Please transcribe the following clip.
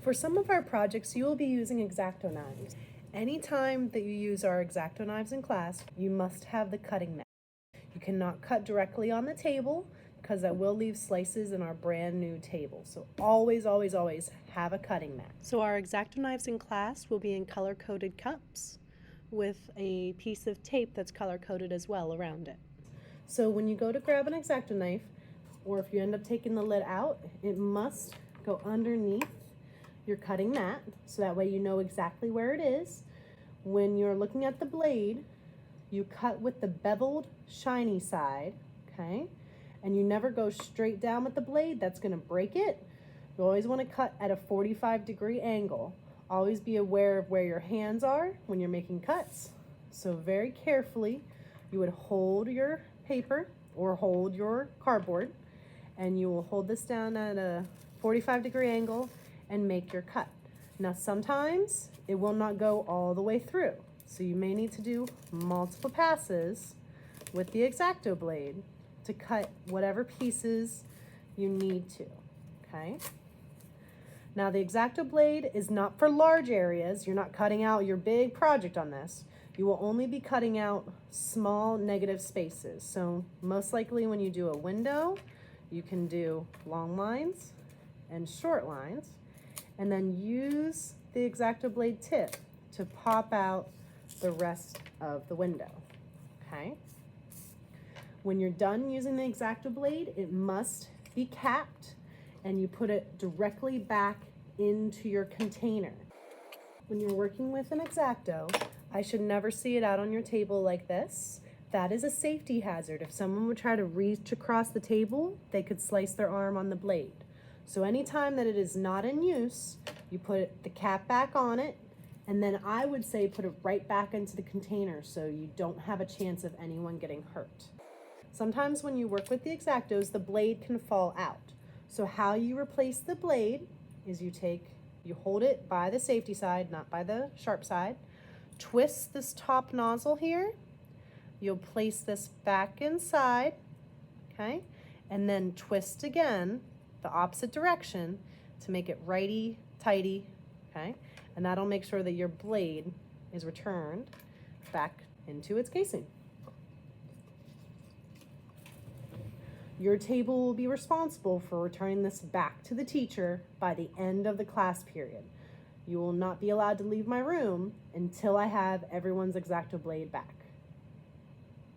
For some of our projects, you will be using Exacto knives. Anytime that you use our Exacto knives in class, you must have the cutting mat. You cannot cut directly on the table because that will leave slices in our brand new table. So always, always, always have a cutting mat. So our Exacto knives in class will be in color-coded cups with a piece of tape that's color-coded as well around it. So when you go to grab an Exacto knife, or if you end up taking the lid out, it must go underneath your cutting mat, so that way you know exactly where it is. When you're looking at the blade, you cut with the beveled, shiny side, okay? And you never go straight down with the blade, that's gonna break it. You always wanna cut at a 45-degree angle. Always be aware of where your hands are when you're making cuts. So very carefully, you would hold your paper or hold your cardboard, and you will hold this down at a 45-degree angle and make your cut. Now sometimes it will not go all the way through, so you may need to do multiple passes with the Exacto blade to cut whatever pieces you need to, okay? Now the Exacto blade is not for large areas. You're not cutting out your big project on this. You will only be cutting out small negative spaces. So most likely when you do a window, you can do long lines and short lines, and then use the Exacto blade tip to pop out the rest of the window, okay? When you're done using the Exacto blade, it must be capped, and you put it directly back into your container. When you're working with an Exacto, I should never see it out on your table like this. That is a safety hazard. If someone would try to reach across the table, they could slice their arm on the blade. So anytime that it is not in use, you put the cap back on it, and then I would say put it right back into the container so you don't have a chance of anyone getting hurt. Sometimes when you work with the Exactos, the blade can fall out. So how you replace the blade is you hold it by the safety side, not by the sharp side, twist this top nozzle here, you'll place this back inside, okay, and then twist again the opposite direction to make it righty-tighty, okay? And that'll make sure that your blade is returned back into its casing. Your table will be responsible for returning this back to the teacher by the end of the class period. You will not be allowed to leave my room until I have everyone's Exacto blade back.